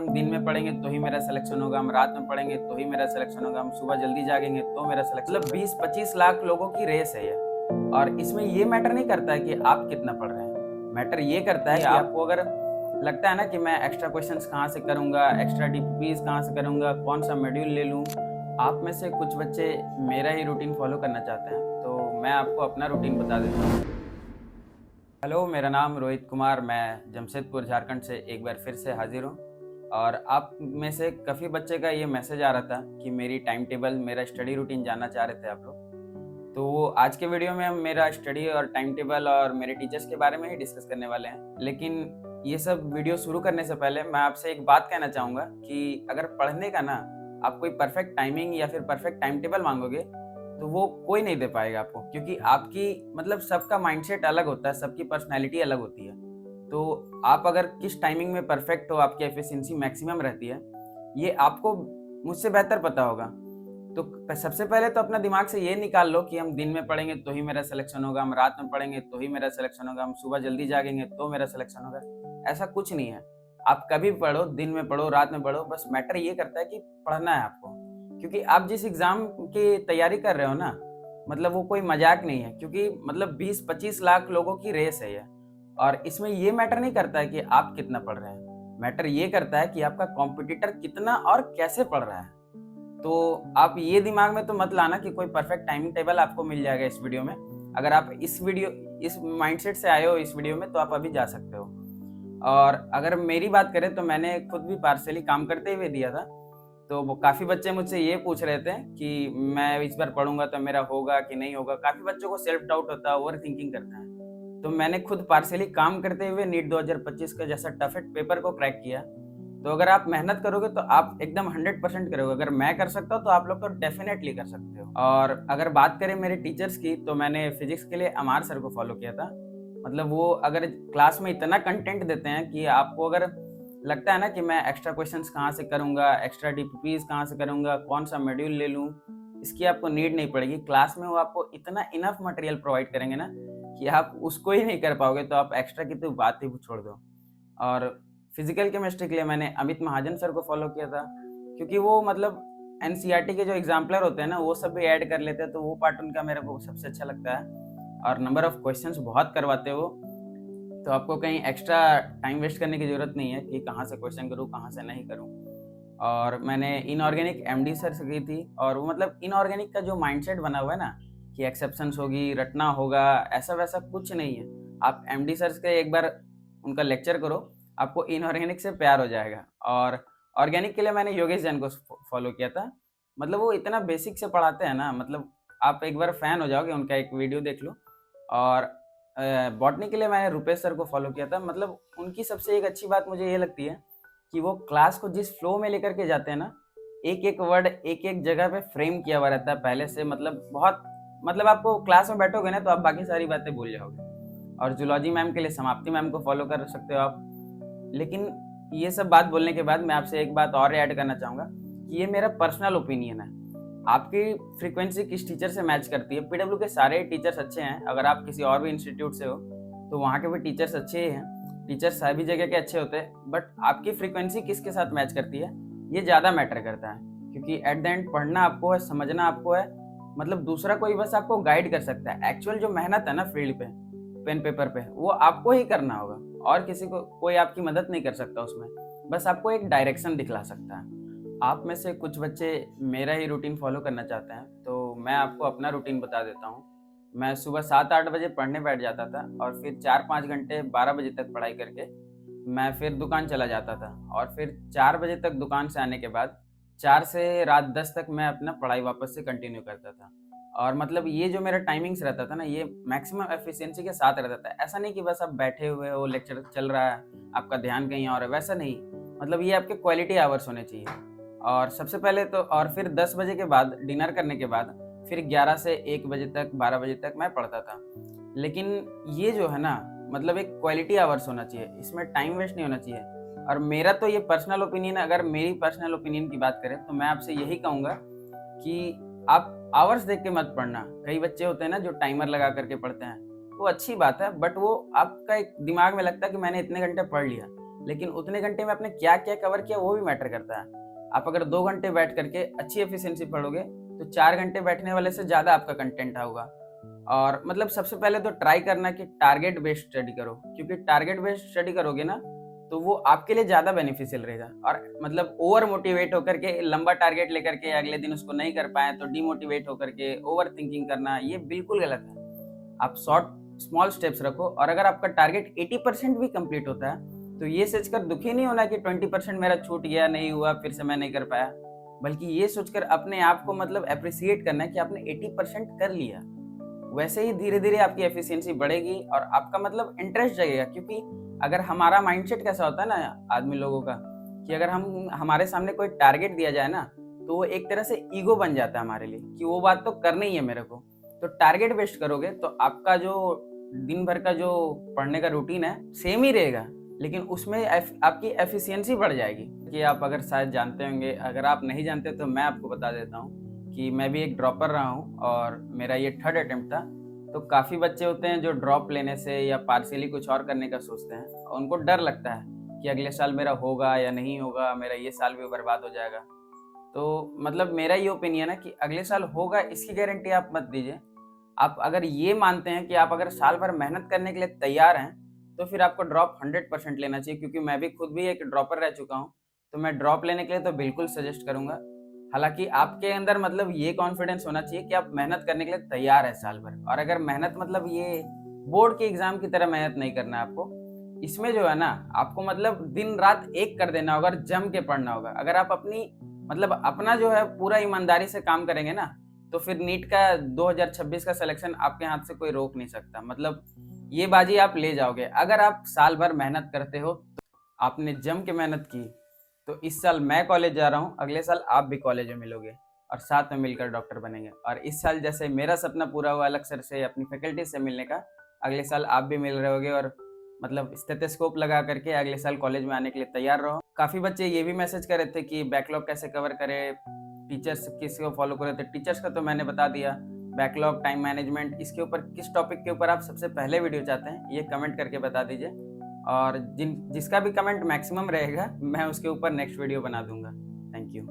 हम दिन में पढ़ेंगे तो ही मेरा सिलेक्शन होगा, हम रात में पढ़ेंगे तो ही मेरा सिलेक्शन होगा, हम सुबह जल्दी जागेंगे तो मेरा सिलेक्शन मतलब 20-25 लाख लोगों की रेस है ये। और इसमें ये मैटर नहीं करता है कि आप कितना पढ़ रहे हैं, मैटर ये करता है कि आपको अगर लगता है ना कि मैं एक्स्ट्रा क्वेश्चंस कहाँ से करूँगा, एक्स्ट्रा डीपीज कहाँ से करूँगा, कौन सा मॉड्यूल ले लूँ। आप में से कुछ बच्चे मेरा ही रूटीन फॉलो करना चाहते हैं, तो मैं आपको अपना रूटीन बता देता हूँ। हेलो, मेरा नाम रोहित कुमार, मैं जमशेदपुर झारखंड से एक बार फिर से हाजिर हूँ। और आप में से काफ़ी बच्चे का ये मैसेज आ रहा था कि मेरी टाइम टेबल, मेरा स्टडी रूटीन जानना चाह रहे थे आप लोग। तो आज के वीडियो में हम मेरा स्टडी और टाइम टेबल और मेरे टीचर्स के बारे में ही डिस्कस करने वाले हैं। लेकिन ये सब वीडियो शुरू करने से पहले मैं आपसे एक बात कहना चाहूँगा कि अगर पढ़ने का ना आप कोई परफेक्ट टाइमिंग या फिर परफेक्ट टाइम टेबल मांगोगे तो वो कोई नहीं दे पाएगा आपको, क्योंकि आपकी मतलब सबका माइंडसेट अलग होता है, सबकी पर्सनैलिटी अलग होती है। तो आप अगर किस टाइमिंग में परफेक्ट हो, आपकी एफिशिएंसी मैक्सिमम रहती है, ये आपको मुझसे बेहतर पता होगा। तो सबसे पहले तो अपना दिमाग से ये निकाल लो कि हम दिन में पढ़ेंगे तो ही मेरा सिलेक्शन होगा, हम रात में पढ़ेंगे तो ही मेरा सिलेक्शन होगा, हम सुबह जल्दी जागेंगे तो मेरा सिलेक्शन होगा। ऐसा कुछ नहीं है। आप कभी भी पढ़ो, दिन में पढ़ो, रात में पढ़ो, बस मैटर ये करता है कि पढ़ना है आपको। क्योंकि आप जिस एग्जाम की तैयारी कर रहे हो ना, मतलब वो कोई मजाक नहीं है, क्योंकि मतलब 20-25 लाख लोगों की रेस है ये। और इसमें ये मैटर नहीं करता है कि आप कितना पढ़ रहे हैं, मैटर ये करता है कि आपका कॉम्पिटिटर कितना और कैसे पढ़ रहा है। तो आप ये दिमाग में तो मत लाना कि कोई परफेक्ट टाइमिंग टेबल आपको मिल जाएगा इस वीडियो में। अगर आप इस माइंडसेट से आए हो इस वीडियो में, तो आप अभी जा सकते हो। और अगर मेरी बात करें तो मैंने खुद भी पार्शियली काम करते हुए दिया था। तो वो काफ़ी बच्चे मुझसे ये पूछ रहे थे कि मैं इस बार पढ़ूंगा तो मेरा होगा कि नहीं होगा। काफ़ी बच्चों को सेल्फ डाउट होता है, ओवर थिंकिंग करते हैं। तो मैंने खुद पार्शियली काम करते हुए नीट 2025 का जैसा टफेस्ट पेपर को क्रैक किया। तो अगर आप मेहनत करोगे तो आप एकदम 100% करोगे। अगर मैं कर सकता हूँ तो आप लोग तो डेफिनेटली कर सकते हो। और अगर बात करें मेरे टीचर्स की, तो मैंने फिजिक्स के लिए अमार सर को फॉलो किया था। मतलब वो अगर क्लास में इतना कंटेंट देते हैं कि आपको अगर लगता है ना कि मैं एक्स्ट्रा क्वेश्चंस कहाँ से करूँगा, एक्स्ट्रा डीपीज कहाँ से करूँगा, कौन सा मॉड्यूल ले लूँ, इसकी आपको नीड नहीं पड़ेगी। क्लास में वो आपको इतना इनफ मटेरियल प्रोवाइड करेंगे ना कि आप उसको ही नहीं कर पाओगे, तो आप एक्स्ट्रा की तो बात ही छोड़ दो। और फिजिकल केमिस्ट्री के लिए मैंने अमित महाजन सर को फॉलो किया था, क्योंकि वो मतलब एनसीईआरटी के जो एग्जाम्पलर होते हैं ना, वो सब भी ऐड कर लेते हैं, तो वो पार्ट उनका मेरे को सबसे अच्छा लगता है। और नंबर ऑफ क्वेश्चंस बहुत करवाते हो, तो आपको कहीं एक्स्ट्रा टाइम वेस्ट करने की ज़रूरत नहीं है कि कहाँ से क्वेश्चन करूँ, कहाँ से नहीं करूँ। और मैंने इनऑर्गेनिक एमडी सर से की थी, और वो मतलब इनऑर्गेनिक का जो माइंडसेट बना हुआ है ना कि एक्सेप्शंस होगी, रटना होगा, ऐसा वैसा कुछ नहीं है। आप एमडी सर के एक बार उनका लेक्चर करो, आपको इनऑर्गेनिक से प्यार हो जाएगा। और ऑर्गेनिक के लिए मैंने योगेश जैन को फॉलो किया था। मतलब वो इतना बेसिक से पढ़ाते हैं ना, मतलब आप एक बार फैन हो जाओगे, उनका एक वीडियो देख लो। और बॉटनी के लिए मैंने रुपेश सर को फॉलो किया था। मतलब उनकी सबसे एक अच्छी बात मुझे ये लगती है कि वो क्लास को जिस फ्लो में लेकर के जाते हैं ना, एक एक वर्ड एक एक जगह पे फ्रेम किया हुआ रहता है पहले से। मतलब बहुत मतलब आपको क्लास में बैठोगे ना तो आप बाकी सारी बातें भूल जाओगे। और जूलॉजी मैम के लिए समाप्ति मैम को फॉलो कर सकते हो आप। लेकिन ये सब बात बोलने के बाद मैं आपसे एक बात और ऐड करना चाहूँगा कि ये मेरा पर्सनल ओपिनियन है। आपकी फ्रीक्वेंसी किस टीचर से मैच करती है। पीडब्ल्यू के सारे टीचर्स अच्छे हैं। अगर आप किसी और भी इंस्टीट्यूट से हो तो वहाँ के भी टीचर्स अच्छे ही हैं। टीचर्स सभी जगह के अच्छे होते हैं, बट आपकी फ्रीक्वेंसी किसके साथ मैच करती है ये ज़्यादा मैटर करता है। क्योंकि एट द एंड पढ़ना आपको है, समझना आपको है। मतलब दूसरा कोई बस आपको गाइड कर सकता है। एक्चुअल जो मेहनत है ना फील्ड पे, पेन पेपर पे, वो आपको ही करना होगा, और किसी को कोई आपकी मदद नहीं कर सकता उसमें। बस आपको एक डायरेक्शन दिखला सकता है। आप में से कुछ बच्चे मेरा ही रूटीन फॉलो करना चाहते हैं, तो मैं आपको अपना रूटीन बता देता हूँ। मैं सुबह 7-8 बजे पढ़ने बैठ जाता था, और फिर 4-5 घंटे 12 बजे तक पढ़ाई करके मैं फिर दुकान चला जाता था। और फिर 4 बजे तक दुकान से आने के बाद 4 से रात 10 तक मैं अपना पढ़ाई वापस से कंटिन्यू करता था। और मतलब ये जो मेरा टाइमिंग्स रहता था ना, ये मैक्सिमम एफिशिएंसी के साथ रहता था। ऐसा नहीं कि बस आप बैठे हुए हो, लेक्चर चल रहा है, आपका ध्यान कहीं और है, वैसा नहीं। मतलब ये आपके क्वालिटी आवर्स होने चाहिए। और सबसे पहले तो, और फिर 10 बजे के बाद डिनर करने के बाद फिर 11 से 1 बजे तक, 12 बजे तक मैं पढ़ता था। लेकिन ये जो है ना, मतलब एक क्वालिटी आवर्स होना चाहिए, इसमें टाइम वेस्ट नहीं होना चाहिए। और मेरा तो ये पर्सनल ओपिनियन है। अगर मेरी पर्सनल ओपिनियन की बात करें तो मैं आपसे यही कहूँगा कि आप आवर्स देख के मत पढ़ना। कई बच्चे होते हैं ना जो टाइमर लगा करके पढ़ते हैं, वो अच्छी बात है, बट वो आपका एक दिमाग में लगता है कि मैंने इतने घंटे पढ़ लिया। लेकिन उतने घंटे में आपने क्या क्या कवर किया वो भी मैटर करता है। आप अगर 2 घंटे बैठ करके अच्छी एफिशिएंसी पढ़ोगे तो 4 घंटे बैठने वाले से ज़्यादा आपका कंटेंट होगा। और मतलब सबसे पहले तो ट्राई करना कि टारगेट बेस्ड स्टडी करो, क्योंकि टारगेट बेस्ड स्टडी करोगे ना तो वो आपके लिए ज़्यादा बेनिफिशियल रहेगा। और मतलब ओवर मोटिवेट होकर के लंबा टारगेट लेकर के अगले दिन उसको नहीं कर पाए तो डीमोटिवेट होकर के ओवर थिंकिंग करना, ये बिल्कुल गलत है। आप शॉर्ट स्मॉल स्टेप्स रखो, और अगर आपका टारगेट 80% भी कंप्लीट होता है तो ये सोचकर दुखी नहीं होना कि 20% मेरा छूट गया, नहीं हुआ, फिर से मैं नहीं कर पाया, बल्कि ये सोचकर अपने आप को मतलब अप्रिसिएट करना है कि आपने 80% कर लिया। वैसे ही धीरे धीरे आपकी एफिशिएंसी बढ़ेगी और आपका मतलब इंटरेस्ट जगेगा। क्योंकि अगर हमारा माइंडसेट कैसा होता है ना आदमी लोगों का, कि अगर हम हमारे सामने कोई टारगेट दिया जाए ना तो वो एक तरह से ईगो बन जाता है हमारे लिए कि वो बात तो करनी ही है मेरे को। तो टारगेट बेस्ड करोगे तो आपका जो दिन भर का जो पढ़ने का रूटीन है सेम ही रहेगा, लेकिन उसमें आपकी एफिशिएंसी बढ़ जाएगी। कि आप अगर शायद जानते होंगे, अगर आप नहीं जानते तो मैं आपको बता देता हूँ कि मैं भी एक ड्रॉपर रहा हूँ और मेरा ये 3rd अटेम्प्ट था। तो काफ़ी बच्चे होते हैं जो ड्रॉप लेने से या पार्शियली कुछ और करने का सोचते हैं, और उनको डर लगता है कि अगले साल मेरा होगा या नहीं होगा, मेरा ये साल भी बर्बाद हो जाएगा। तो मतलब मेरा ये ओपिनियन है कि अगले साल होगा इसकी गारंटी आप मत दीजिए। आप अगर ये मानते हैं कि आप अगर साल भर मेहनत करने के लिए तैयार हैं तो फिर आपको ड्रॉप 100% लेना चाहिए, क्योंकि मैं भी खुद भी एक ड्रॉपर रह चुका हूँ। तो मैं ड्रॉप लेने के लिए तो बिल्कुल सजेस्ट करूंगा। हालांकि आपके अंदर मतलब ये कॉन्फिडेंस होना चाहिए कि आप मेहनत करने के लिए तैयार है साल भर। और अगर मेहनत मतलब ये बोर्ड के एग्जाम की तरह मेहनत नहीं करना है आपको, इसमें जो है ना आपको मतलब दिन रात एक कर देना होगा और जम के पढ़ना होगा। अगर आप अपनी मतलब अपना जो है पूरा ईमानदारी से काम करेंगे ना तो फिर नीट का 2026 का सिलेक्शन आपके हाथ से कोई रोक नहीं सकता। मतलब ये बाजी आप ले जाओगे अगर आप साल भर मेहनत करते हो। तो आपने जम के मेहनत की तो इस साल मैं कॉलेज जा रहा हूँ, अगले साल आप भी कॉलेज में मिलोगे और साथ में मिलकर डॉक्टर बनेंगे। और इस साल जैसे मेरा सपना पूरा हुआ अलग सर से अपनी फैकल्टी से मिलने का, अगले साल आप भी मिल रहे होगे और मतलब स्टेथोस्कोप लगा करके अगले साल कॉलेज में आने के लिए तैयार रहो। काफ़ी बच्चे ये भी मैसेज कर रहे थे कि बैकलॉग कैसे कवर करें, टीचर्स किसको फॉलो करें। तो टीचर्स का तो मैंने बता दिया, बैकलॉग, टाइम मैनेजमेंट, इसके ऊपर किस टॉपिक के ऊपर आप सबसे पहले वीडियो चाहते हैं ये कमेंट करके बता दीजिए। और जिसका भी कमेंट मैक्सिमम रहेगा मैं उसके ऊपर नेक्स्ट वीडियो बना दूंगा। Thank you.